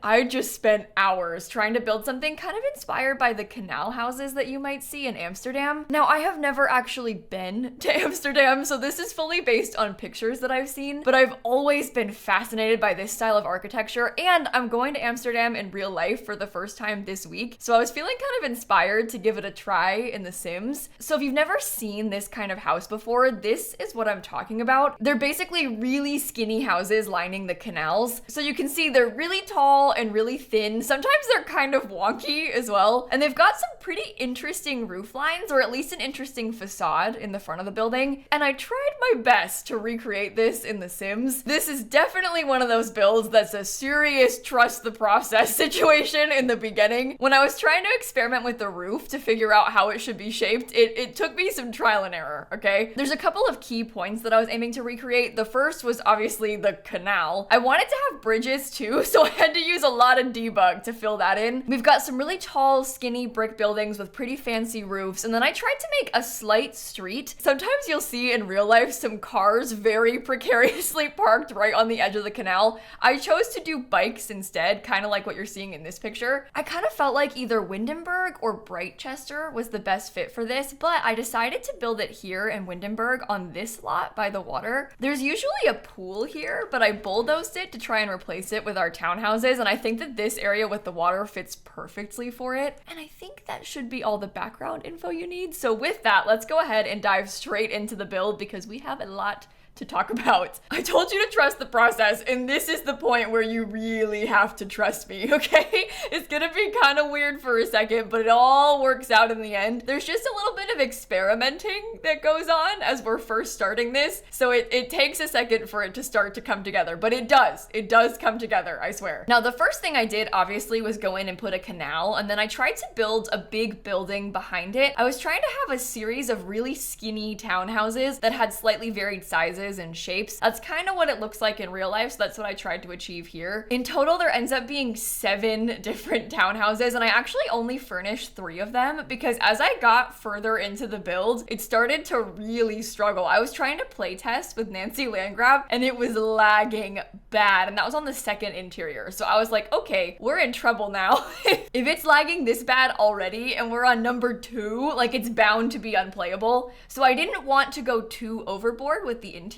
I just spent hours trying to build something kind of inspired by the Canal houses that you might see in Amsterdam. Now, I have never actually been to Amsterdam, so this is fully based on pictures that I've seen, but I've always been fascinated by this style of architecture, and I'm going to Amsterdam in real life for the first time this week, so I was feeling kind of inspired to give it a try in The Sims. So if you've never seen this kind of house before, this is what I'm talking about. They're basically really skinny houses lining the canals. So you can see they're really tall and really thin. Sometimes they're kind of wonky as well. And they've got some pretty interesting roof lines, or at least an interesting facade in the front of the building. And I tried my best to recreate this in The Sims. This is definitely one of those builds that's a serious trust the process situation in the beginning. When I was trying to experiment with the roof to figure out how it should be shaped, it took me some trial and error, okay? There's a couple of key points that I was aiming to recreate. The first was obviously the canal. I wanted to have bridges too, so I had to use a lot of debug to fill that in. We've got some really tall, skinny brick buildings with pretty fancy roofs, and then I tried to make a slight street. Sometimes you'll see in real life some cars very precariously parked right on the edge of the canal. I chose to do bikes instead, kind of like what you're seeing in this picture. I kind of felt like either Windenburg or Brightchester was the best fit for this, but I decided to build it here in Windenburg on this lot by the water. There's usually a pool here, but I bulldozed it to try and replace it with our townhouses, and I think that this area with the water fits perfectly for it. And I think that should be all the background info you need. So with that, let's go ahead and dive straight into the build because we have a lot to talk about. I told you to trust the process, and this is the point where you really have to trust me, okay? It's gonna be kind of weird for a second, but it all works out in the end. There's just a little bit of experimenting that goes on as we're first starting this, so it takes a second for it to start to come together, but it does come together, I swear. Now, the first thing I did obviously was go in and put a canal, and then I tried to build a big building behind it. I was trying to have a series of really skinny townhouses that had slightly varied sizes and shapes. That's kind of what it looks like in real life, so that's what I tried to achieve here. In total, there ends up being 7 different townhouses, and I actually only furnished 3 of them because as I got further into the build, it started to really struggle. I was trying to play test with Nancy Landgrab, and it was lagging bad, and that was on the second interior. So I was like, okay, we're in trouble now. If it's lagging this bad already, and we're on number 2, like it's bound to be unplayable. So I didn't want to go too overboard with the interiors.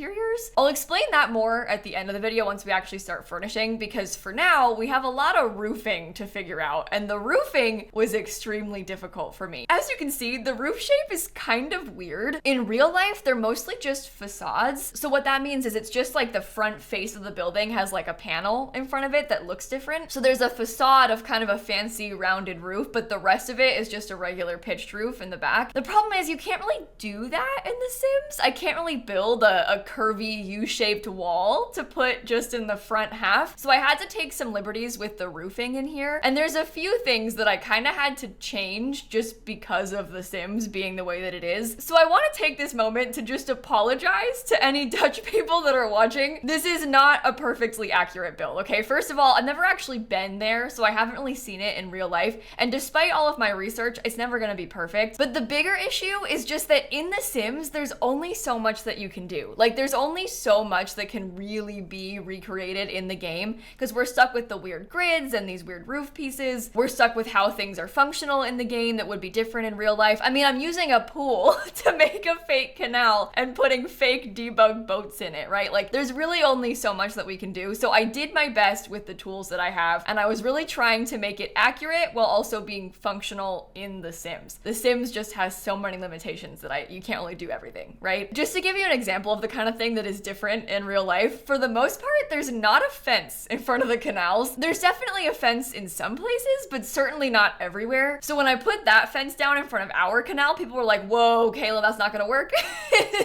I'll explain that more at the end of the video once we actually start furnishing, because for now we have a lot of roofing to figure out, and the roofing was extremely difficult for me. As you can see, the roof shape is kind of weird. In real life, they're mostly just facades. So what that means is it's just like the front face of the building has like a panel in front of it that looks different. So there's a facade of kind of a fancy rounded roof, but the rest of it is just a regular pitched roof in the back. The problem is you can't really do that in The Sims. I can't really build a curvy U-shaped wall to put just in the front half. So I had to take some liberties with the roofing in here. And there's a few things that I kind of had to change just because of The Sims being the way that it is. So I want to take this moment to just apologize to any Dutch people that are watching. This is not a perfectly accurate build, okay? First of all, I've never actually been there, so I haven't really seen it in real life. And despite all of my research, it's never gonna be perfect. But the bigger issue is just that in The Sims, there's only so much that you can do. Like, there's only so much that can really be recreated in the game because we're stuck with the weird grids and these weird roof pieces. We're stuck with how things are functional in the game that would be different in real life. I mean, I'm using a pool to make a fake canal and putting fake debug boats in it, right? Like, there's really only so much that we can do. So I did my best with the tools that I have, and I was really trying to make it accurate while also being functional in The Sims. The Sims just has so many limitations that you can't really do everything, right? Just to give you an example of the kind of thing that is different in real life, for the most part, there's not a fence in front of the canals. There's definitely a fence in some places, but certainly not everywhere. So when I put that fence down in front of our canal, people were like, whoa, Kayla, that's not gonna work.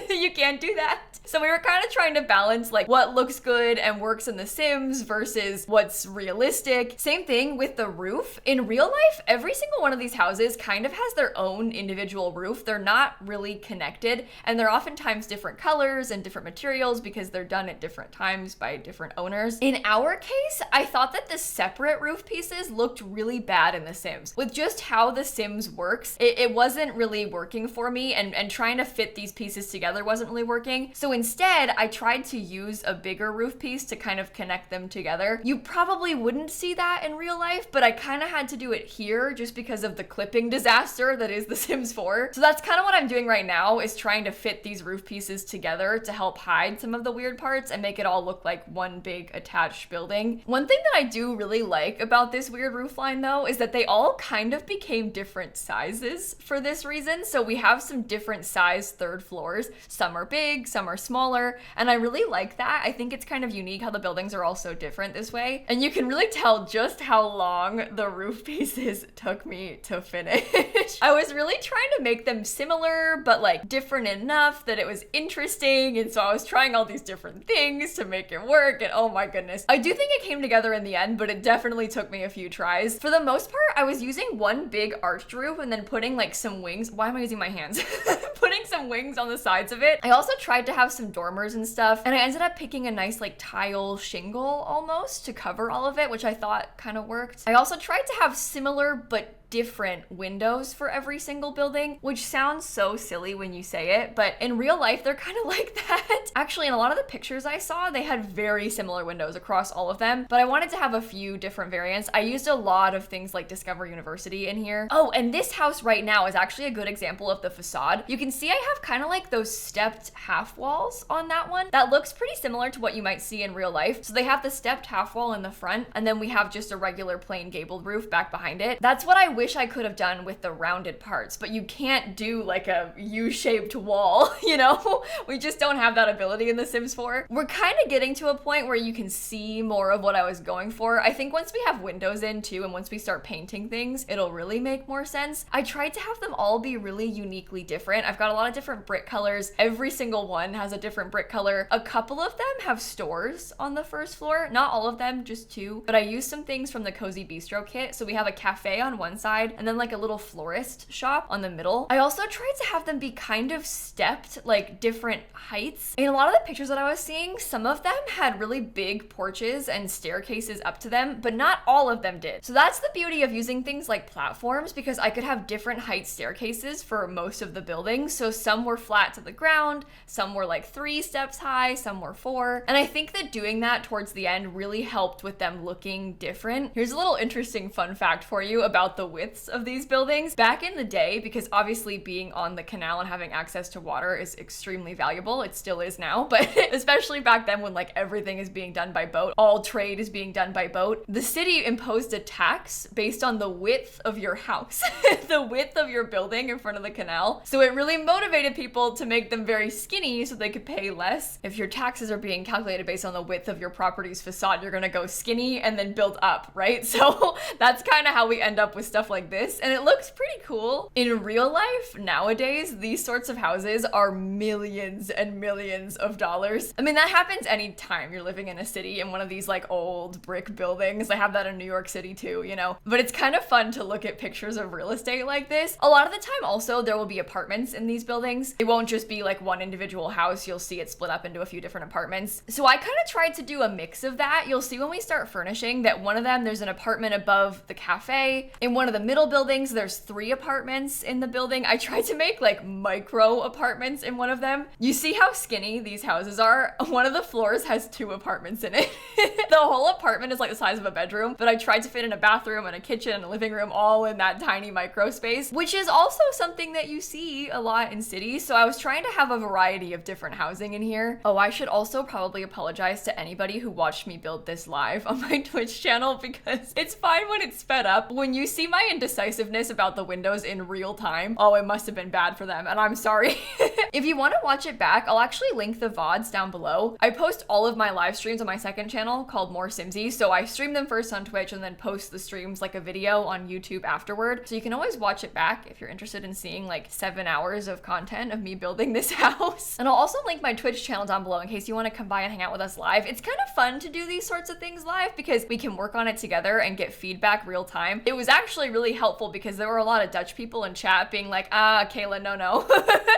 You can't do that. So we were kind of trying to balance like what looks good and works in The Sims versus what's realistic. Same thing with the roof. In real life, every single one of these houses kind of has their own individual roof. They're not really connected, and they're oftentimes different colors and different materials because they're done at different times by different owners. In our case, I thought that the separate roof pieces looked really bad in The Sims. With just how The Sims works, it wasn't really working for me, and trying to fit these pieces together wasn't really working. So instead, I tried to use a bigger roof piece to kind of connect them together. You probably wouldn't see that in real life, but I kind of had to do it here just because of the clipping disaster that is The Sims 4. So that's kind of what I'm doing right now, is trying to fit these roof pieces together to help hide some of the weird parts and make it all look like one big attached building. One thing that I do really like about this weird roof line though is that they all kind of became different sizes for this reason. So we have some different size third floors. Some are big, some are smaller, and I really like that. I think it's kind of unique how the buildings are all so different this way. And you can really tell just how long the roof pieces took me to finish. I was really trying to make them similar, but like different enough that it was interesting. And so I was trying all these different things to make it work. And oh my goodness, I do think it came together in the end, but it definitely took me a few tries. For the most part, I was using one big arched roof and then putting like some wings. Why am I using my hands? Putting some wings on the sides of it. I also tried to have some dormers and stuff, and I ended up picking a nice like tile shingle almost to cover all of it, which I thought kind of worked. I also tried to have similar but different windows for every single building, which sounds so silly when you say it, but in real life, they're kind of like that. Actually, in a lot of the pictures I saw, they had very similar windows across all of them, but I wanted to have a few different variants. I used a lot of things like Discover University in here. Oh, and this house right now is actually a good example of the facade. You can see I have kind of like those stepped half walls on that one. That looks pretty similar to what you might see in real life. So they have the stepped half wall in the front, and then we have just a regular plain gabled roof back behind it. That's what I wish I could have done with the rounded parts, but you can't do like a U-shaped wall, you know? We just don't have that ability in The Sims 4. We're kind of getting to a point where you can see more of what I was going for. I think once we have windows in too, and once we start painting things, it'll really make more sense. I tried to have them all be really uniquely different. I've got a lot of different brick colors. Every single one has a different brick color. A couple of them have stores on the first floor. Not all of them, just two. But I used some things from the Cozy Bistro kit. So we have a cafe on one side, and then like a little florist shop on the middle. I also tried to have them be kind of stepped, like different heights. In a lot of the pictures that I was seeing, some of them had really big porches and staircases up to them, but not all of them did. So that's the beauty of using things like platforms, because I could have different height staircases for most of the buildings. So some were flat to the ground, some were like 3 steps high, some were 4. And I think that doing that towards the end really helped with them looking different. Here's a little interesting fun fact for you about the widths of these buildings. Back in the day, because obviously being on the canal and having access to water is extremely valuable, it still is now, but especially back then when like everything is being done by boat, all trade is being done by boat, the city imposed a tax based on the width of your house, the width of your building in front of the canal. So it really motivated people to make them very skinny so they could pay less. If your taxes are being calculated based on the width of your property's facade, you're gonna go skinny and then build up, right? So that's kind of how we end up with stuff like this, and it looks pretty cool. In real life, nowadays, these sorts of houses are millions and millions of dollars. I mean, that happens anytime you're living in a city in one of these like old brick buildings. I have that in New York City too, you know? But it's kind of fun to look at pictures of real estate like this. A lot of the time also, there will be apartments in these buildings. It won't just be like one individual house. You'll see it split up into a few different apartments. So I kind of tried to do a mix of that. You'll see when we start furnishing that one of them, there's an apartment above the cafe. In one of the middle buildings, there's 3 apartments in the building. I tried to make like micro apartments in one of them. You see how skinny these houses are? One of the floors has 2 apartments in it. The whole apartment is like the size of a bedroom, but I tried to fit in a bathroom and a kitchen and a living room all in that tiny micro space, which is also something that you see a lot in cities. So I was trying to have a variety of different housing in here. Oh, I should also probably apologize to anybody who watched me build this live on my Twitch channel, because it's fine when it's sped up. When you see my indecisiveness about the windows in real time, oh, it must have been bad for them, and I'm sorry. If you want to watch it back, I'll actually link the VODs down below. I post all of my live streams on my second channel called More Simsie, so I stream them first on Twitch and then post the streams like a video on YouTube afterward. So you can always watch it back if you're interested in seeing like 7 hours of content of me building this house. And I'll also link my Twitch channel down below in case you want to come by and hang out with us live. It's kind of fun to do these sorts of things live because we can work on it together and get feedback real time. It was actually really helpful because there were a lot of Dutch people in chat being like, Kayla, no.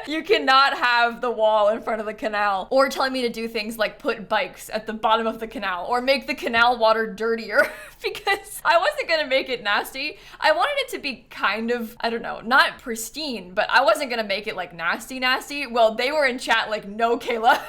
You cannot have the wall in front of the canal. Or telling me to do things like put bikes at the bottom of the canal or make the canal water dirtier because I wasn't gonna make it nasty. I wanted it to be kind of, I don't know, not pristine, but I wasn't gonna make it like nasty. Well, they were in chat like, no, Kayla,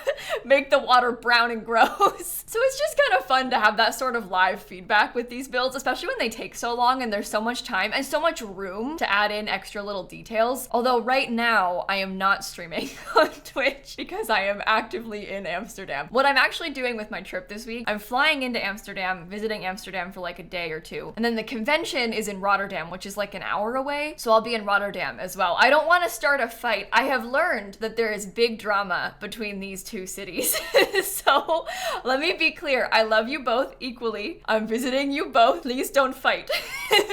make the water brown and gross. So it's just kind of fun to have that sort of live feedback with these builds, especially when they take so long and there's so much time and so much room to add in extra little details. Although right now I am not streaming on Twitch because I am actively in Amsterdam. What I'm actually doing with my trip this week, I'm flying into Amsterdam, visiting Amsterdam for like a day or two. And then the convention is in Rotterdam, which is like an hour away. So I'll be in Rotterdam as well. I don't want to start a fight. I have learned that there is big drama between these two cities. So let me be clear. I love you both equally. I'm visiting you both. Please don't fight.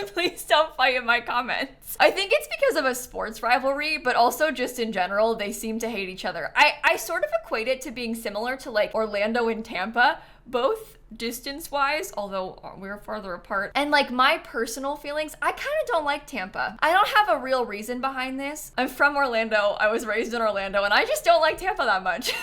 Please don't fight in my comments. I think it's because of a sports rivalry, but also just in general, they seem to hate each other. I sort of equate it to being similar to like Orlando and Tampa, both distance-wise, although we're farther apart. And like my personal feelings, I kind of don't like Tampa. I don't have a real reason behind this. I'm from Orlando. I was raised in Orlando, and I just don't like Tampa that much.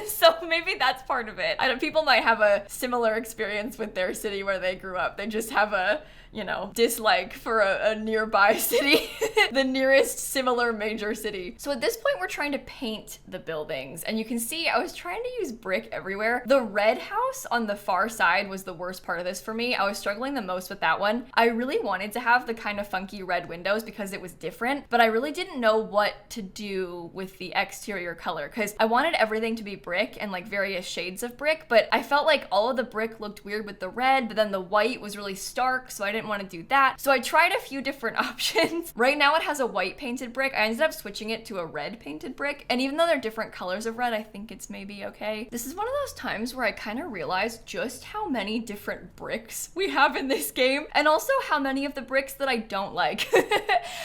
So maybe that's part of it. People might have a similar experience with their city where they grew up. They just have a, you know, dislike for a nearby city, the nearest similar major city. So at this point, we're trying to paint the buildings, and you can see I was trying to use brick everywhere. The red house on the far side was the worst part of this for me. I was struggling the most with that one. I really wanted to have the kind of funky red windows because it was different, but I really didn't know what to do with the exterior color because I wanted everything to be brick and like various shades of brick, but I felt like all of the brick looked weird with the red, but then the white was really stark, so I didn't want to do that. So I tried a few different options. Right now it has a white painted brick. I ended up switching it to a red painted brick, and even though they're different colors of red, I think it's maybe okay. This is one of those times where I kind of realized just how many different bricks we have in this game, and also how many of the bricks that I don't like.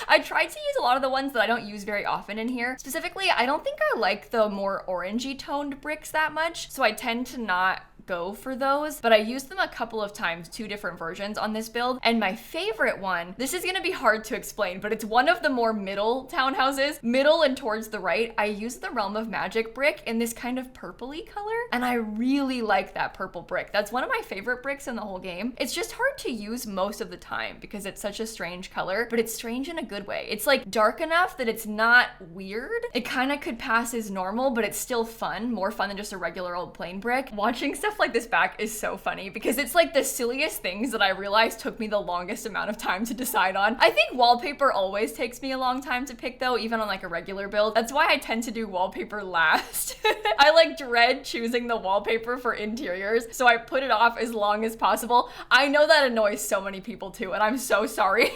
I tried to use a lot of the ones that I don't use very often in here. Specifically, I don't think I like the more orangey toned bricks that much, so I tend to not go for those, but I used them a couple of times, 2 different versions on this build. And my favorite one, this is gonna be hard to explain, but it's one of the more middle townhouses, middle and towards the right. I used the Realm of Magic brick in this kind of purpley color, and I really like that purple brick. That's one of my favorite bricks in the whole game. It's just hard to use most of the time because it's such a strange color, but it's strange in a good way. It's like dark enough that it's not weird. It kind of could pass as normal, but it's still fun, more fun than just a regular old plain brick. Watching stuff like this back is so funny because it's like the silliest things that I realized took me the longest amount of time to decide on. I think wallpaper always takes me a long time to pick though, even on like a regular build. That's why I tend to do wallpaper last. I like dread choosing the wallpaper for interiors, so I put it off as long as possible. I know that annoys so many people too, and I'm so sorry.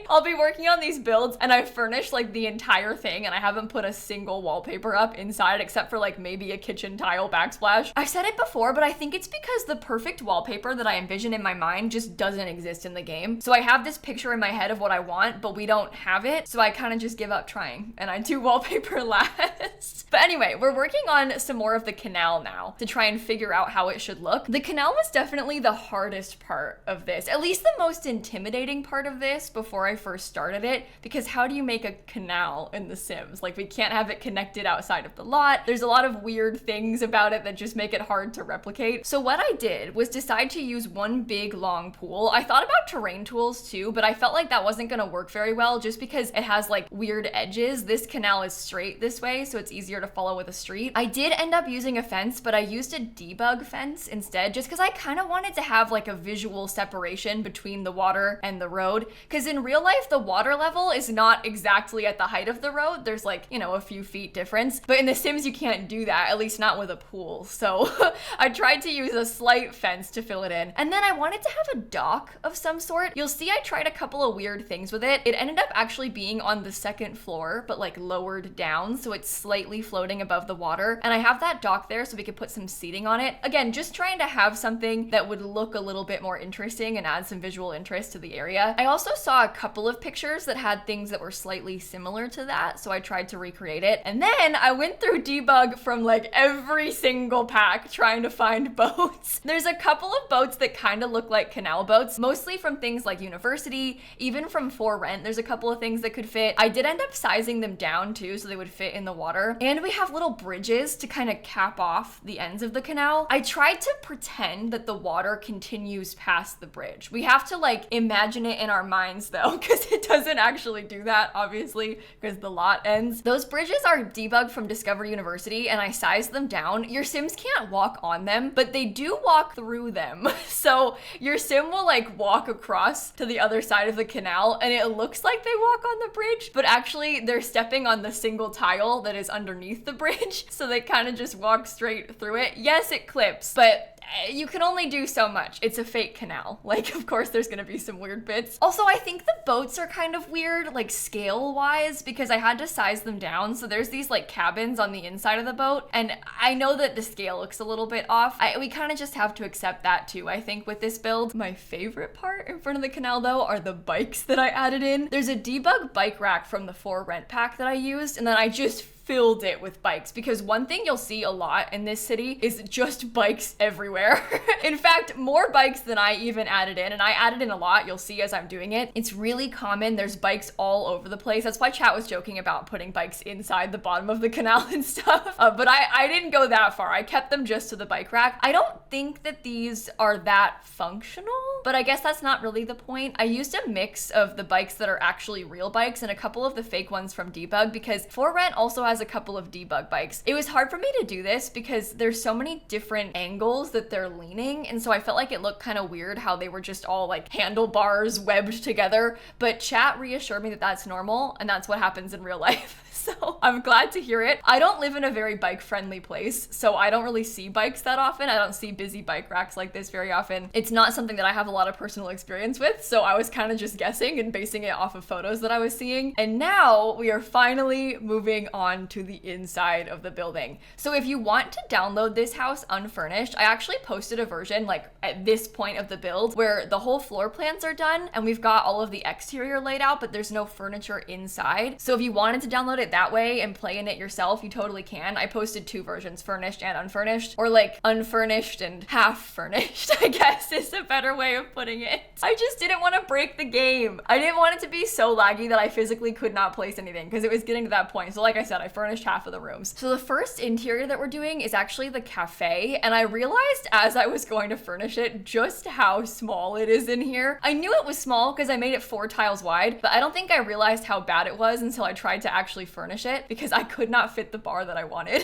I'll be working on these builds and I've furnished like the entire thing and I haven't put a single wallpaper up inside except for like maybe a kitchen tile backsplash. I've said it before, but I think it's because the perfect wallpaper that I envision in my mind just doesn't exist in the game. So I have this picture in my head of what I want, but we don't have it. So I kind of just give up trying and I do wallpaper last. But anyway, we're working on some more of the canal now to try and figure out how it should look. The canal was definitely the hardest part of this, at least the most intimidating part of this before I first started it, because how do you make a canal in The Sims? Like, we can't have it connected outside of the lot. There's a lot of weird things about it that just make it hard to replicate. So what I did was decide to use one big long pool. I thought about terrain tools too, but I felt like that wasn't gonna work very well just because it has like weird edges. This canal is straight this way, so it's easier to follow with a street. I did end up using a fence, but I used a debug fence instead just because I kind of wanted to have like a visual separation between the water and the road, because in real life the water level is not exactly at the height of the road. There's like, you know, a few feet difference, but in The Sims you can't do that, at least not with a pool. So I tried to use a slight fence to fill it in. And then I wanted to have a dock of some sort. You'll see I tried a couple of weird things with it. It ended up actually being on the second floor, but like lowered down, so it's slightly floating above the water. And I have that dock there so we could put some seating on it. Again, just trying to have something that would look a little bit more interesting and add some visual interest to the area. I also saw a couple of pictures that had things that were slightly similar to that, so I tried to recreate it. And then I went through debug from like every single pack trying to find like boats. There's a couple of boats that kind of look like canal boats, mostly from things like university, even from For Rent. There's a couple of things that could fit. I did end up sizing them down too, so they would fit in the water. And we have little bridges to kind of cap off the ends of the canal. I tried to pretend that the water continues past the bridge. We have to like imagine it in our minds though, because it doesn't actually do that, obviously, because the lot ends. Those bridges are debugged from Discover University, and I sized them down. Your Sims can't walk on them, but they do walk through them. So your Sim will like walk across to the other side of the canal, and it looks like they walk on the bridge, but actually they're stepping on the single tile that is underneath the bridge. So they kind of just walk straight through it. Yes, it clips, but you can only do so much. It's a fake canal. Like, of course, there's gonna be some weird bits. Also, I think the boats are kind of weird, like scale-wise, because I had to size them down. So there's these like cabins on the inside of the boat, and I know that the scale looks a little bit off. We kind of just have to accept that too, I think, with this build. My favorite part in front of the canal, though, are the bikes that I added in. There's a debug bike rack from the For Rent pack that I used, and then I just filled it with bikes, because one thing you'll see a lot in this city is just bikes everywhere. In fact, more bikes than I even added in, and I added in a lot, you'll see as I'm doing it. It's really common. There's bikes all over the place. That's why chat was joking about putting bikes inside the bottom of the canal and stuff. But I didn't go that far. I kept them just to the bike rack. I don't think that these are that functional, but I guess that's not really the point. I used a mix of the bikes that are actually real bikes and a couple of the fake ones from Debug, because For Rent also has a couple of debug bikes. It was hard for me to do this because there's so many different angles that they're leaning, and so I felt like it looked kind of weird how they were just all like handlebars webbed together, but chat reassured me that that's normal and that's what happens in real life. So I'm glad to hear it. I don't live in a very bike friendly place, so I don't really see bikes that often. I don't see busy bike racks like this very often. It's not something that I have a lot of personal experience with, so I was kind of just guessing and basing it off of photos that I was seeing. And now we are finally moving on to the inside of the building. So if you want to download this house unfurnished, I actually posted a version like at this point of the build where the whole floor plans are done and we've got all of the exterior laid out, but there's no furniture inside. So if you wanted to download it that way and play in it yourself, you totally can. I posted two versions, furnished and unfurnished, or like unfurnished and half furnished, I guess is a better way of putting it. I just didn't want to break the game. I didn't want it to be so laggy that I physically could not place anything because it was getting to that point. So like I said, I furnished half of the rooms. So the first interior that we're doing is actually the cafe, and I realized as I was going to furnish it just how small it is in here. I knew it was small because I made it 4 tiles wide, but I don't think I realized how bad it was until I tried to actually furnish it because I could not fit the bar that I wanted.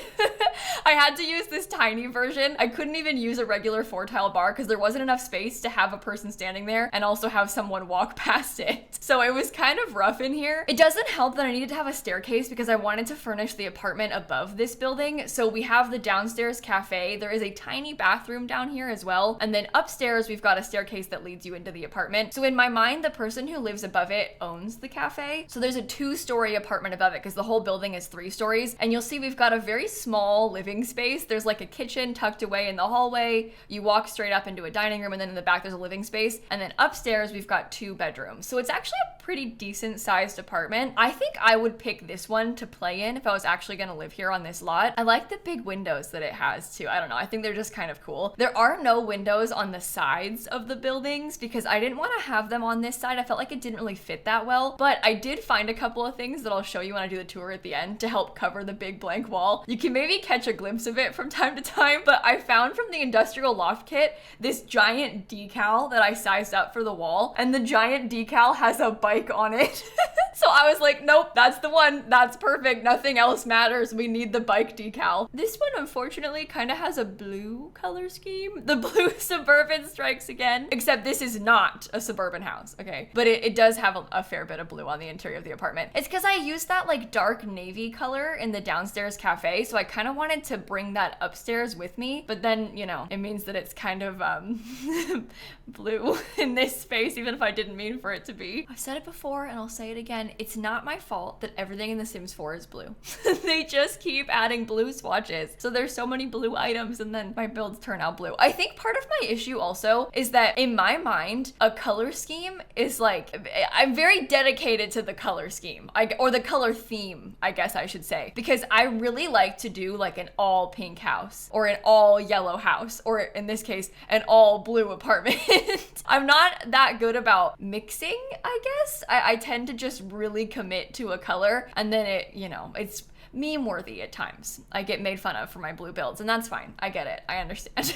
I had to use this tiny version. I couldn't even use a regular 4-tile bar because there wasn't enough space to have a person standing there and also have someone walk past it. So it was kind of rough in here. It doesn't help that I needed to have a staircase because I wanted to furnish the apartment above this building. So we have the downstairs cafe. There is a tiny bathroom down here as well. And then upstairs, we've got a staircase that leads you into the apartment. So in my mind, the person who lives above it owns the cafe. So there's a 2-story apartment above it because the whole building is 3 stories. And you'll see we've got a very small living space. There's like a kitchen tucked away in the hallway. You walk straight up into a dining room, and then in the back, there's a living space. And then upstairs, we've got 2 bedrooms. So it's actually a pretty decent sized apartment. I think I would pick this one to play in if I was actually gonna live here on this lot. I like the big windows that it has too. I don't know, I think they're just kind of cool. There are no windows on the sides of the buildings because I didn't want to have them on this side. I felt like it didn't really fit that well, but I did find a couple of things that I'll show you when I do the tour at the end to help cover the big blank wall. You can maybe catch a glimpse of it from time to time, but I found from the industrial loft kit this giant decal that I sized up for the wall, and the giant decal has a bike on it. So I was like, nope, that's the one. That's perfect. Nothing else matters. We need the bike decal. This one, unfortunately, kind of has a blue color scheme. The blue suburban strikes again, except this is not a suburban house, okay? But it does have a fair bit of blue on the interior of the apartment. It's because I used that like dark navy color in the downstairs cafe, so I kind of wanted to bring that upstairs with me, but then, you know, it means that it's kind of blue in this space, even if I didn't mean for it to be. I've said it before and I'll say it again. It's not my fault that everything in The Sims 4 is blue. They just keep adding blue swatches. So there's so many blue items, and then my builds turn out blue. I think part of my issue also is that in my mind, a color scheme is like, I'm very dedicated to the color scheme, or the color theme, I guess I should say, because I really like to do like an all pink house or an all yellow house, or in this case, an all blue apartment. I'm not that good about mixing, I guess. I tend to just really commit to a color, and then it's meme worthy at times. I get made fun of for my blue builds, and that's fine. I get it. I understand.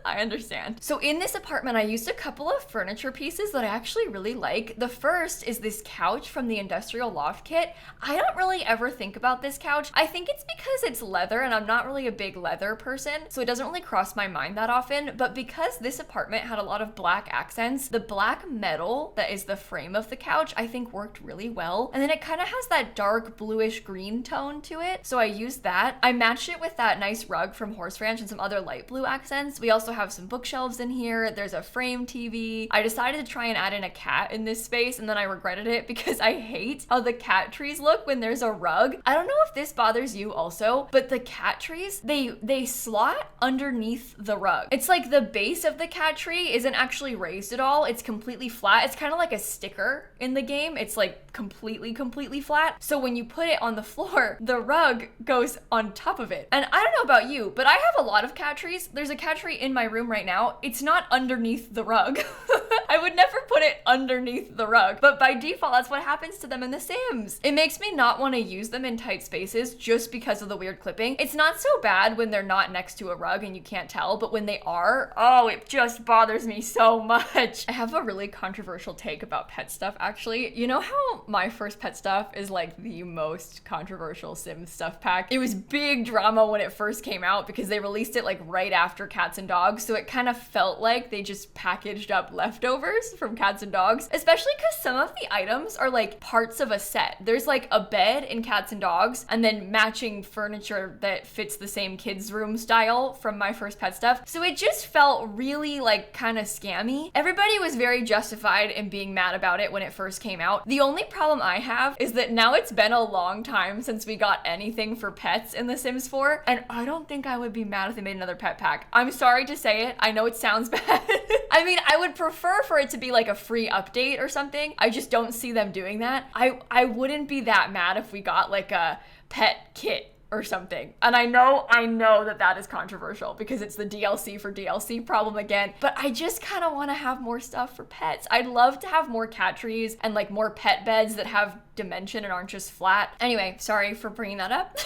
I understand. So in this apartment, I used a couple of furniture pieces that I actually really like. The first is this couch from the Industrial Loft Kit. I don't really ever think about this couch. I think it's because it's leather, and I'm not really a big leather person, so it doesn't really cross my mind that often. But because this apartment had a lot of black accents, the black metal that is the frame of the couch, I think worked really well. And then it kind of has that dark bluish green tone to it, so I used that. I matched it with that nice rug from Horse Ranch and some other light blue accents. We also have some bookshelves in here. There's a frame TV. I decided to try and add in a cat in this space, and then I regretted it because I hate how the cat trees look when there's a rug. I don't know if this bothers you also, but the cat trees, they slot underneath the rug. It's like the base of the cat tree isn't actually raised at all. It's completely flat. It's kind of like a sticker in the game. It's like completely flat. So when you put it on the floor, the rug goes on top of it. And I don't know about you, but I have a lot of cat trees. There's a cat tree in my room right now. It's not underneath the rug. I would never put it underneath the rug, but by default, that's what happens to them in The Sims. It makes me not want to use them in tight spaces just because of the weird clipping. It's not so bad when they're not next to a rug and you can't tell, but when they are, oh, it just bothers me so much. I have a really controversial take about pet stuff, actually. You know how my first pet stuff is like the most controversial Sims stuff pack? It was big drama when it first came out because they released it like right after Cats and Dogs, so it kind of felt like they just packaged up leftovers from Cats and Dogs, especially because some of the items are like parts of a set. There's like a bed in Cats and Dogs and then matching furniture that fits the same kids' room style from my first pet stuff. So it just felt really like kind of scammy. Everybody was very justified in being mad about it when it first came out. The only problem I have is that now it's been a long time since we got anything for pets in The Sims 4, and I don't think I would be mad if they made another pet pack. I'm sorry to say it. I know it sounds bad. I mean, I would prefer for it to be like a free update or something. I just don't see them doing that. I wouldn't be that mad if we got like a pet kit or something. And I know that is controversial because it's the DLC for DLC problem again, but I just kind of want to have more stuff for pets. I'd love to have more cat trees and like more pet beds that have dimension and aren't just flat. Anyway, sorry for bringing that up.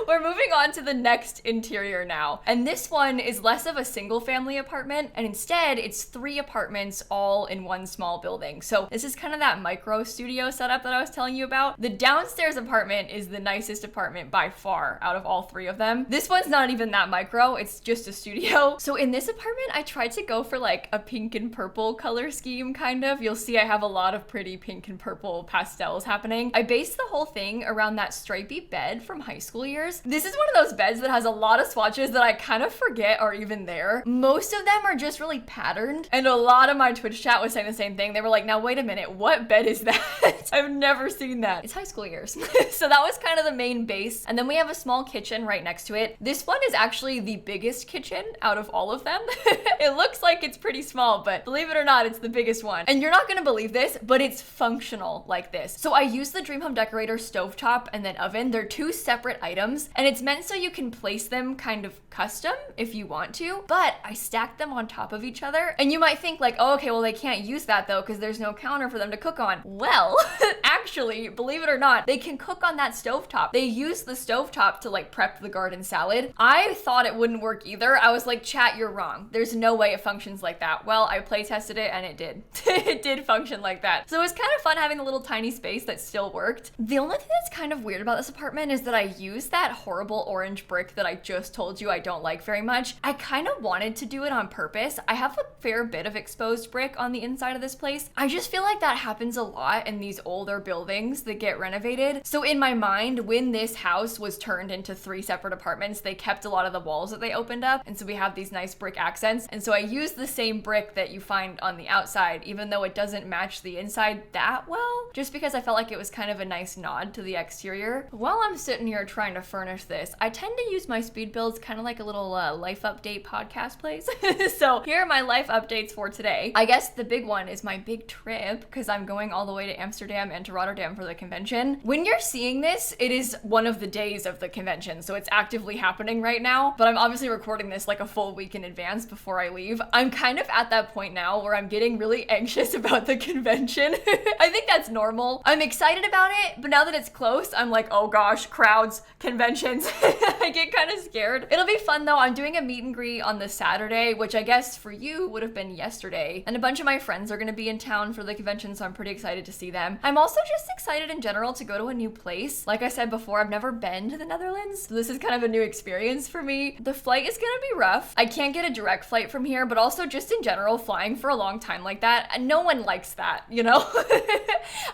We're moving on to the next interior now. And this one is less of a single family apartment, and instead it's 3 apartments all in one small building. So this is kind of that micro studio setup that I was telling you about. The downstairs apartment is the nicest apartment by far out of all 3 of them. This one's not even that micro, it's just a studio. So in this apartment, I tried to go for like a pink and purple color scheme, kind of. You'll see I have a lot of pretty pink and purple pastels happening. I based the whole thing around that stripy bed from high school years. This is one of those beds that has a lot of swatches that I kind of forget are even there. Most of them are just really patterned, and a lot of my Twitch chat was saying the same thing. They were like, now wait a minute, what bed is that? I've never seen that. It's high school years. So that was kind of the main base. And then we have a small kitchen right next to it. This one is actually the biggest kitchen out of all of them. It looks like it's pretty small, but believe it or not, it's the biggest one. And you're not gonna believe this, but it's functional like this. So I used the Dream Home Decorator stovetop and then oven. They're 2 separate items, and it's meant so you can place them kind of custom if you want to, but I stacked them on top of each other. And you might think like, oh, okay, well they can't use that though because there's no counter for them to cook on. Well, actually, believe it or not, they can cook on that stovetop. They use the stovetop to like prep the garden salad. I thought it wouldn't work either. I was like, chat, you're wrong. There's no way it functions like that. Well, I play tested it and it did. It did function like that. So it was kind of fun having a little tiny space that still worked. The only thing that's kind of weird about this apartment is that I used that horrible orange brick that I just told you I don't like very much. I kind of wanted to do it on purpose. I have a fair bit of exposed brick on the inside of this place. I just feel like that happens a lot in these older buildings that get renovated. So in my mind, when this house was turned into 3 separate apartments, they kept a lot of the walls that they opened up. And so we have these nice brick accents. And so I used the same brick that you find on the outside, even though it doesn't match the inside that well, just because because I felt like it was kind of a nice nod to the exterior. While I'm sitting here trying to furnish this, I tend to use my speed builds kind of like a little life update podcast place. So here are my life updates for today. I guess the big one is my big trip, because I'm going all the way to Amsterdam and to Rotterdam for the convention. When you're seeing this, it is one of the days of the convention, so it's actively happening right now, but I'm obviously recording this like a full week in advance before I leave. I'm kind of at that point now where I'm getting really anxious about the convention. I think that's normal. I'm excited about it, but now that it's close, I'm like, oh gosh, crowds, conventions. I get kind of scared. It'll be fun though. I'm doing a meet and greet on the Saturday, which I guess for you would have been yesterday. And a bunch of my friends are gonna be in town for the convention, so I'm pretty excited to see them. I'm also just excited in general to go to a new place. Like I said before, I've never been to the Netherlands, so this is kind of a new experience for me. The flight is gonna be rough. I can't get a direct flight from here, but also just in general, flying for a long time like that, no one likes that, you know?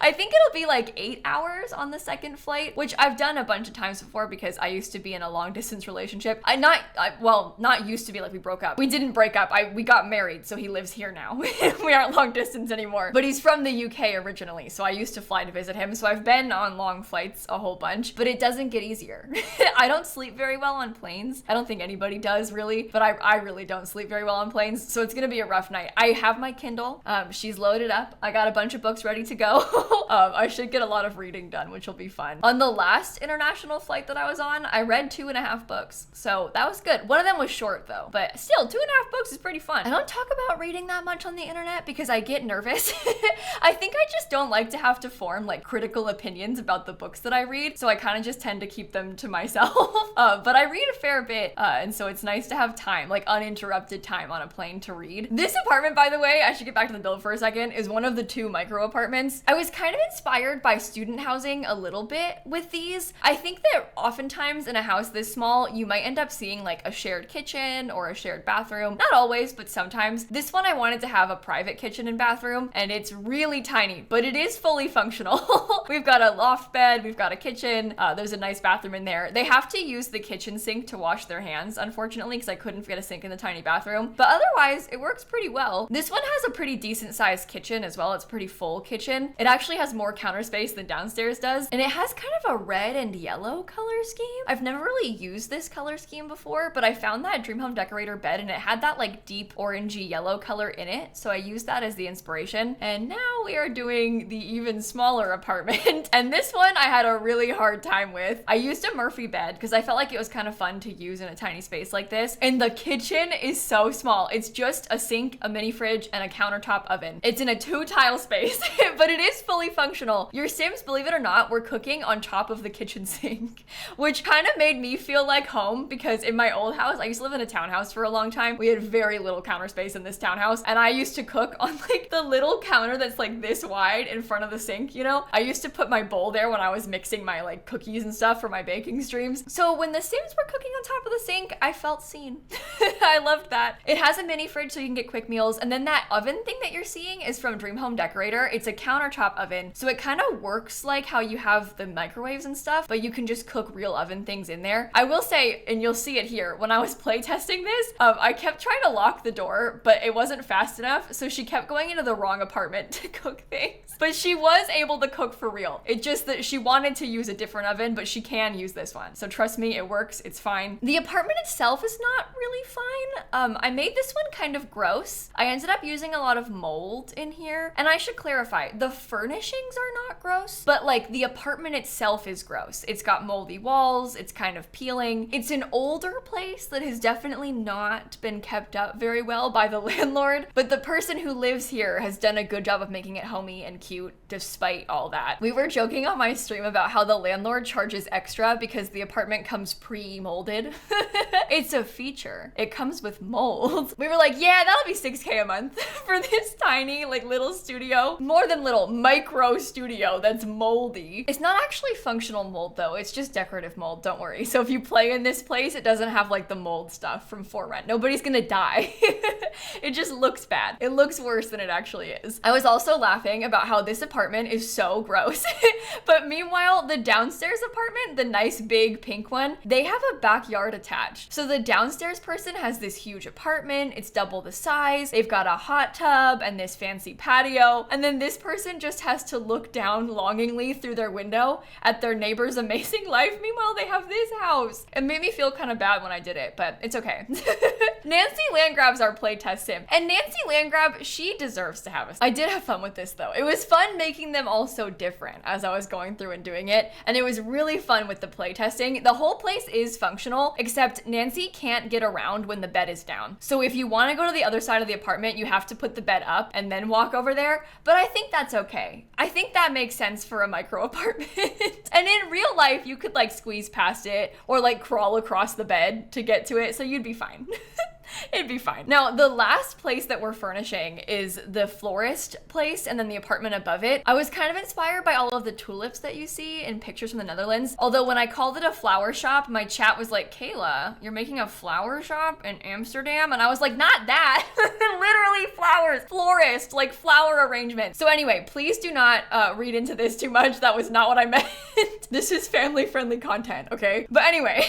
I think it'll be like 8 hours on the second flight, which I've done a bunch of times before because I used to be in a long distance relationship. Not used to be, like we broke up. We didn't break up. We got married, so he lives here now. We aren't long distance anymore. But he's from the UK originally, so I used to fly to visit him. So I've been on long flights a whole bunch, but it doesn't get easier. I don't sleep very well on planes. I don't think anybody does really, but I really don't sleep very well on planes, so it's gonna be a rough night. I have my Kindle. She's loaded up. I got a bunch of books ready to go. I should get a lot of reading done, which will be fun. On the last international flight that I was on, I read 2.5 books, so that was good. One of them was short though, but still 2.5 books is pretty fun. I don't talk about reading that much on the internet because I get nervous. I think I just don't like to have to form like critical opinions about the books that I read, so I kind of just tend to keep them to myself. But I read a fair bit, and so it's nice to have time, like uninterrupted time on a plane to read. This apartment, by the way, I should get back to the build for a second, is one of the 2 micro apartments. I was kind of inspired by student housing a little bit with these. I think that oftentimes in a house this small, you might end up seeing like a shared kitchen or a shared bathroom. Not always, but sometimes. This one I wanted to have a private kitchen and bathroom, and it's really tiny, but it is fully functional. We've got a loft bed, we've got a kitchen, there's a nice bathroom in there. They have to use the kitchen sink to wash their hands, unfortunately, because I couldn't fit a sink in the tiny bathroom, but otherwise it works pretty well. This one has a pretty decent sized kitchen as well. It's a pretty full kitchen. It actually has more counter space than downstairs does, and it has kind of a red and yellow color scheme. I've never really used this color scheme before, but I found that Dream Home Decorator bed and it had that like deep orangey yellow color in it, so I used that as the inspiration. And now we are doing the even smaller apartment. And this one I had a really hard time with. I used a Murphy bed because I felt like it was kind of fun to use in a tiny space like this, and the kitchen is so small. It's just a sink, a mini fridge, and a countertop oven. It's in a 2-tile space, but it is fully functional. Your Sims, believe it or not, were cooking on top of the kitchen sink, which kind of made me feel like home, because in my old house, I used to live in a townhouse for a long time. We had very little counter space in this townhouse, and I used to cook on like the little counter that's like this wide in front of the sink, you know? I used to put my bowl there when I was mixing my like cookies and stuff for my baking streams. So when the Sims were cooking on top of the sink, I felt seen. I loved that. It has a mini fridge so you can get quick meals, and then that oven thing that you're seeing is from Dream Home Decorator. It's a countertop oven, so it kind of works like how you have the microwaves and stuff, but you can just cook real oven things in there. I will say, and you'll see it here, when I was playtesting this, I kept trying to lock the door, but it wasn't fast enough, so she kept going into the wrong apartment to cook things. But she was able to cook for real. It just that she wanted to use a different oven, but she can use this one. So trust me, it works, it's fine. The apartment itself is not really fine. I made this one kind of gross. I ended up using a lot of mold in here, and I should clarify, the furnishings are not gross, but like the apartment itself is gross. It's got moldy walls, it's kind of peeling. It's an older place that has definitely not been kept up very well by the landlord, but the person who lives here has done a good job of making it homey and cute despite all that. We were joking on my stream about how the landlord charges extra because the apartment comes pre-molded. It's a feature. It comes with mold. We were like, yeah, that'll be $6K a month for this tiny like little studio. More than little, micro studio that's moldy. It's not actually functional mold though. It's just decorative mold, don't worry. So if you play in this place, it doesn't have like the mold stuff from For Rent. Nobody's gonna die. It just looks bad. It looks worse than it actually is. I was also laughing about how wow, this apartment is so gross. But meanwhile, the downstairs apartment, the nice big pink one, they have a backyard attached. So the downstairs person has this huge apartment, it's double the size, they've got a hot tub and this fancy patio, and then this person just has to look down longingly through their window at their neighbor's amazing life. Meanwhile, they have this house. It made me feel kind of bad when I did it, but it's okay. Nancy Landgrab's our playtest sim, and Nancy Landgrab, she deserves to have us. I did have fun with this though. It was fun making them all so different as I was going through and doing it, and it was really fun with the playtesting. The whole place is functional, except Nancy can't get around when the bed is down. So if you want to go to the other side of the apartment, you have to put the bed up and then walk over there, but I think that's okay. I think that makes sense for a micro apartment. And in real life, you could like squeeze past it or like crawl across the bed to get to it, so you'd be fine. It'd be fine. Now, the last place that we're furnishing is the Florist place and then the apartment above it. I was kind of inspired by all of the tulips that you see in pictures from the Netherlands. Although when I called it a flower shop, my chat was like, Kayla, you're making a flower shop in Amsterdam? And I was like, not that. Literally flowers. Florist, like flower arrangement. So anyway, please do not read into this too much. That was not what I meant. This is family-friendly content, okay? But anyway,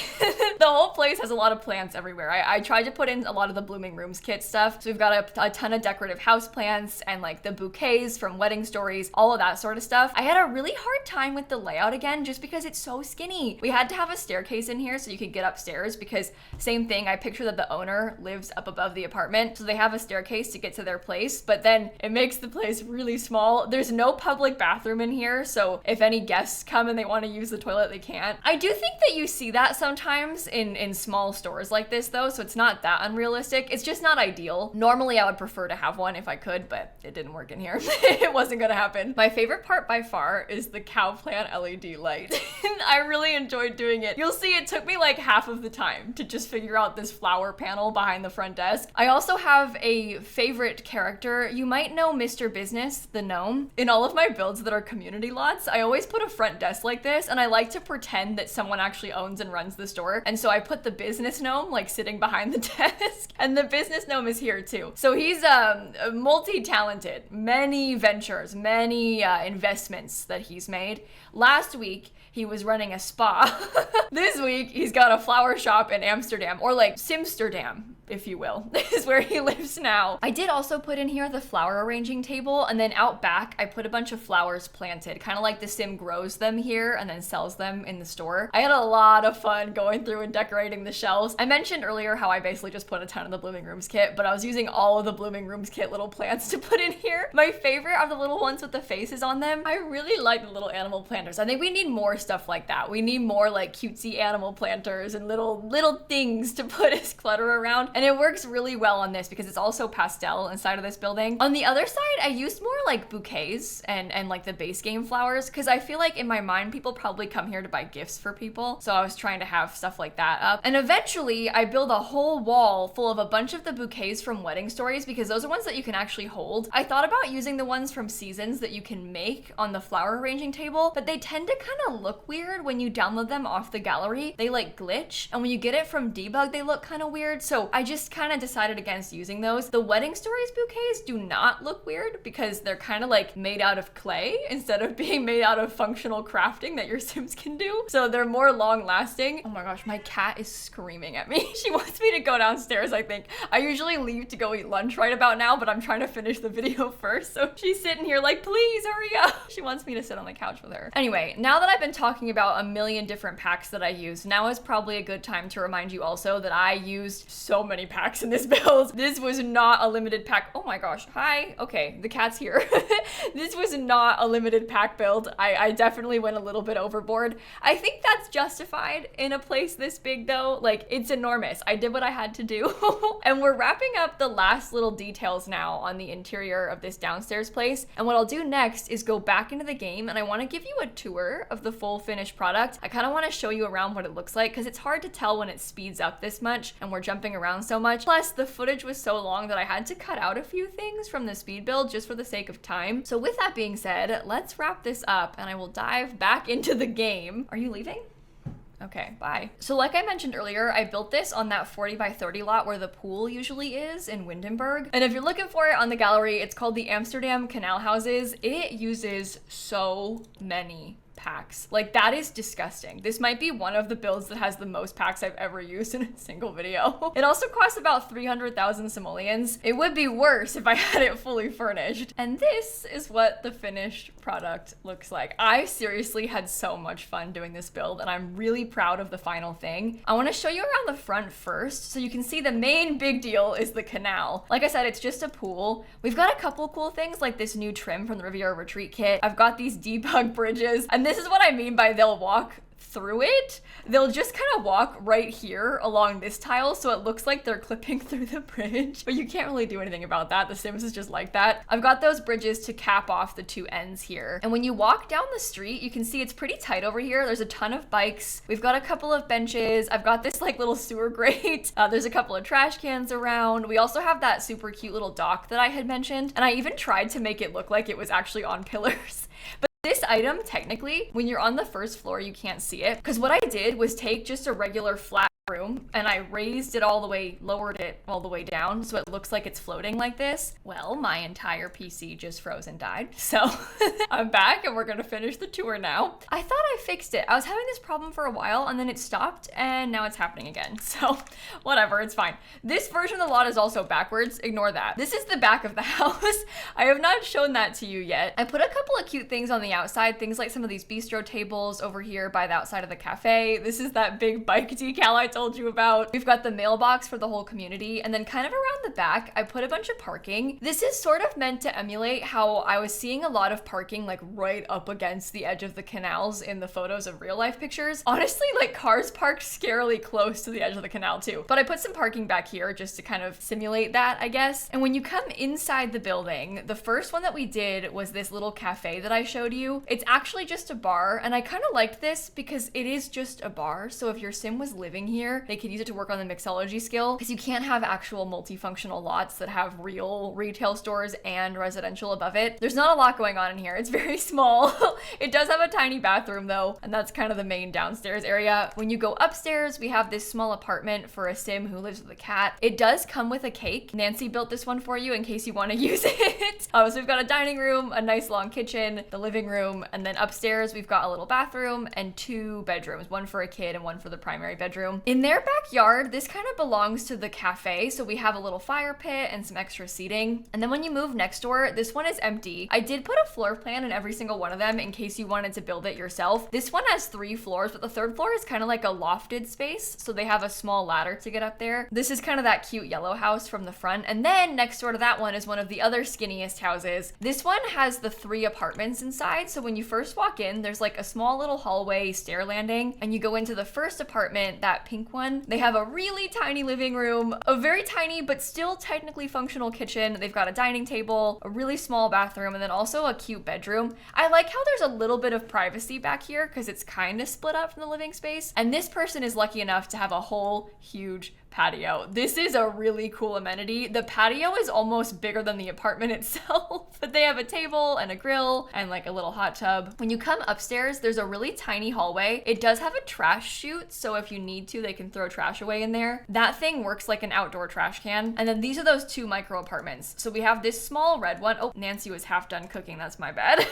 the whole place has a lot of plants everywhere. I tried to put in a lot of the Blooming Rooms kit stuff. So we've got a ton of decorative house plants and like the bouquets from Wedding Stories, all of that sort of stuff. I had a really hard time with the layout again, just because it's so skinny. We had to have a staircase in here so you could get upstairs because same thing, I picture that the owner lives up above the apartment. So they have a staircase to get to their place, but then it makes the place really small. There's no public bathroom in here. So if any guests come and they want to use the toilet, they can't. I do think that you see that sometimes in small stores like this though. So it's not that unrealistic. It's just not ideal. Normally I would prefer to have one if I could, but it didn't work in here. It wasn't gonna happen. My favorite part by far is the cow plant LED light. I really enjoyed doing it. You'll see it took me like half of the time to just figure out this flower panel behind the front desk. I also have a favorite character. You might know Mr. Business, the gnome. In all of my builds that are community lots, I always put a front desk like this, and I like to pretend that someone actually owns and runs the store. And so I put the business gnome like sitting behind the desk, and the business gnome is here too. So he's multi-talented, many ventures, many investments that he's made. Last week, he was running a spa. This week, he's got a flower shop in Amsterdam, or like Simsterdam, if you will. This is where he lives now. I did also put in here the flower arranging table, and then out back, I put a bunch of flowers planted, kind of like the sim grows them here and then sells them in the store. I had a lot of fun going through and decorating the shelves. I mentioned earlier how I basically just put a ton of the Blooming Rooms kit, but I was using all of the Blooming Rooms kit little plants to put in here. My favorite are the little ones with the faces on them. I really like the little animal planters. I think we need more stuff like that. We need more like cutesy animal planters and little things to put as clutter around. And it works really well on this because it's also pastel inside of this building. On the other side, I used more like bouquets and like the base game flowers because I feel like in my mind, people probably come here to buy gifts for people. So I was trying to have stuff like that up. And eventually I built a whole wall full of a bunch of the bouquets from Wedding Stories because those are ones that you can actually hold. I thought about using the ones from Seasons that you can make on the flower arranging table, but they tend to kind of look weird when you download them off the gallery. They like glitch, and when you get it from debug, they look kind of weird. So I just kind of decided against using those. The Wedding Stories bouquets do not look weird because they're kind of like made out of clay instead of being made out of functional crafting that your Sims can do. So they're more long lasting. Oh my gosh, my cat is screaming at me. She wants me to go downstairs, I think. I usually leave to go eat lunch right about now, but I'm trying to finish the video first. So she's sitting here like, please hurry up. She wants me to sit on the couch with her. Anyway, now that I've been talking about a million different packs that I use, now is probably a good time to remind you also that I used so many packs in this build. This was not a limited pack. Oh my gosh. Hi. Okay, the cat's here. This was not a limited pack build. I definitely went a little bit overboard. I think that's justified in a place this big though. Like, it's enormous. I did what I had to do. And we're wrapping up the last little details now on the interior of this downstairs place. And what I'll do next is go back into the game, and I want to give you a tour of the full finished product. I kind of want to show you around what it looks like because it's hard to tell when it speeds up this much and we're jumping around so much. Plus, the footage was so long that I had to cut out a few things from the speed build just for the sake of time. So with that being said, let's wrap this up and I will dive back into the game. Are you leaving? Okay, bye. So like I mentioned earlier, I built this on that 40 by 30 lot where the pool usually is in Windenburg. And if you're looking for it on the gallery, it's called the Amsterdam Canal houses. It uses so many packs. Like, that is disgusting. This might be one of the builds that has the most packs I've ever used in a single video. It also costs about 300,000 simoleons. It would be worse if I had it fully furnished. And this is what the finished product looks like. I seriously had so much fun doing this build, and I'm really proud of the final thing. I want to show you around the front first, so you can see the main big deal is the canal. Like I said, it's just a pool. We've got a couple cool things like this new trim from the Riviera Retreat kit. I've got these debug bridges, and this is what I mean by they'll walk through it. They'll just kind of walk right here along this tile, so it looks like they're clipping through the bridge, but you can't really do anything about that. The Sims is just like that. I've got those bridges to cap off the two ends here. And when you walk down the street, you can see it's pretty tight over here. There's a ton of bikes. We've got a couple of benches. I've got this like little sewer grate. There's a couple of trash cans around. We also have that super cute little dock that I had mentioned. And I even tried to make it look like it was actually on pillars. But this item, technically, when you're on the first floor, you can't see it. Because what I did was take just a regular flat room and I raised it all the way, lowered it all the way down so it looks like it's floating like this. Well, my entire PC just froze and died. So I'm back and we're gonna finish the tour now. I thought I fixed it. I was having this problem for a while and then it stopped and now it's happening again. So whatever, it's fine. This version of the lot is also backwards. Ignore that. This is the back of the house. I have not shown that to you yet. I put a couple of cute things on the outside, things like some of these bistro tables over here by the outside of the cafe. This is that big bike decal I told you about. We've got the mailbox for the whole community, and then kind of around the back, I put a bunch of parking. This is sort of meant to emulate how I was seeing a lot of parking like right up against the edge of the canals in the photos of real life pictures. Honestly, like cars parked scarily close to the edge of the canal too. But I put some parking back here just to kind of simulate that, I guess. And when you come inside the building, the first one that we did was this little cafe that I showed you. It's actually just a bar, and I kind of liked this because it is just a bar. So if your sim was living here, they could use it to work on the mixology skill, because you can't have actual multifunctional lots that have real retail stores and residential above it. There's not a lot going on in here. It's very small. It does have a tiny bathroom though, and that's kind of the main downstairs area. When you go upstairs, we have this small apartment for a sim who lives with a cat. It does come with a cake. Nancy built this one for you in case you want to use it. So we've got a dining room, a nice long kitchen, the living room, and then upstairs we've got a little bathroom and two bedrooms, one for a kid and one for the primary bedroom. In their backyard, this kind of belongs to the cafe, so we have a little fire pit and some extra seating. And then when you move next door, this one is empty. I did put a floor plan in every single one of them in case you wanted to build it yourself. This one has 3 floors, but the third floor is kind of like a lofted space, so they have a small ladder to get up there. This is kind of that cute yellow house from the front. And then next door to that one is one of the other skinniest houses. This one has the 3 apartments inside, so when you first walk in, there's like a small little hallway stair landing, and you go into the first apartment, that pink one. They have a really tiny living room, a very tiny but still technically functional kitchen. They've got a dining table, a really small bathroom, and then also a cute bedroom. I like how there's a little bit of privacy back here because it's kind of split up from the living space. And this person is lucky enough to have a whole huge patio. This is a really cool amenity. The patio is almost bigger than the apartment itself, but they have a table and a grill and like a little hot tub. When you come upstairs, there's a really tiny hallway. It does have a trash chute, so if you need to, they can throw trash away in there. That thing works like an outdoor trash can. And then these are those 2 micro apartments. So we have this small red one. Oh, Nancy was half done cooking. That's my bad.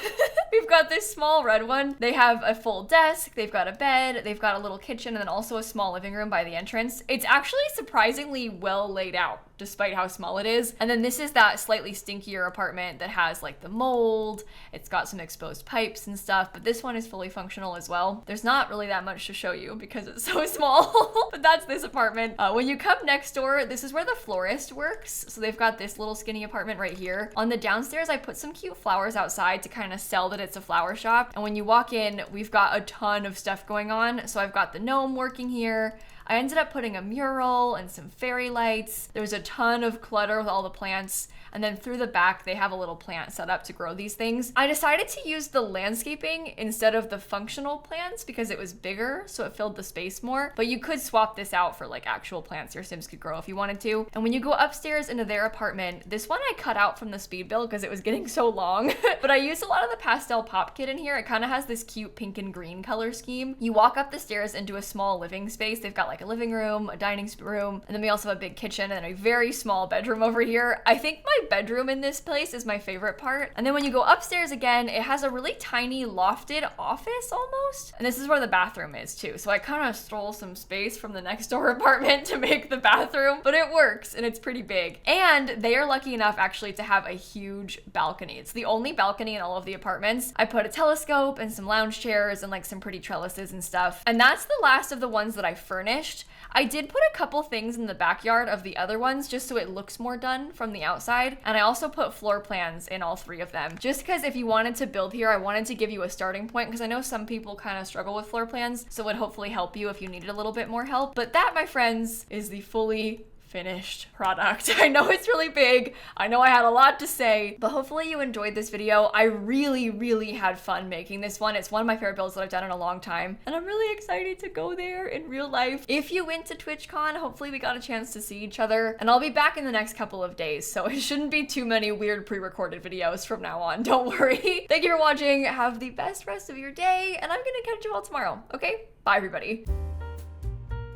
We've got this small red one. They have a full desk. They've got a bed. They've got a little kitchen and then also a small living room by the entrance. It's actually surprisingly well laid out despite how small it is. And then this is that slightly stinkier apartment that has like the mold. It's got some exposed pipes and stuff, but this one is fully functional as well. There's not really that much to show you because it's so small, but that's this apartment. When you come next door, this is where the Florist works. So they've got this little skinny apartment right here. On the downstairs, I put some cute flowers outside to kind of sell that it's a flower shop. And when you walk in, we've got a ton of stuff going on. So I've got the gnome working here. I ended up putting a mural and some fairy lights. There was a ton of clutter with all the plants. And then through the back, they have a little plant set up to grow these things. I decided to use the landscaping instead of the functional plants because it was bigger, so it filled the space more. But you could swap this out for like actual plants your Sims could grow if you wanted to. And when you go upstairs into their apartment, this one I cut out from the speed build because it was getting so long. But I used a lot of the pastel pop kit in here. It kind of has this cute pink and green color scheme. You walk up the stairs into a small living space. They've got like a living room, a dining room, and then we also have a big kitchen and a very small bedroom over here. I think my bedroom in this place is my favorite part. And then when you go upstairs again, it has a really tiny lofted office almost. And this is where the bathroom is too. So I kind of stole some space from the next door apartment to make the bathroom, but it works and it's pretty big. And they are lucky enough actually to have a huge balcony. It's the only balcony in all of the apartments. I put a telescope and some lounge chairs and like some pretty trellises and stuff. And that's the last of the ones that I furnished. I did put a couple things in the backyard of the other ones just so it looks more done from the outside. And I also put floor plans in all 3 of them. Just because if you wanted to build here, I wanted to give you a starting point because I know some people kind of struggle with floor plans. So it would hopefully help you if you needed a little bit more help. But that, my friends, is the fully finished product. I know it's really big. I know I had a lot to say, but hopefully you enjoyed this video. I really had fun making this one. It's one of my favorite builds that I've done in a long time, and I'm really excited to go there in real life. If you went to TwitchCon, hopefully we got a chance to see each other, and I'll be back in the next couple of days, so it shouldn't be too many weird pre-recorded videos from now on. Don't worry. Thank you for watching. Have the best rest of your day, and I'm gonna catch you all tomorrow. Okay? Bye, everybody.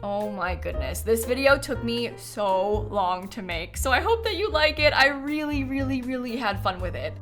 Oh my goodness, this video took me so long to make, so I hope that you like it. I really had fun with it.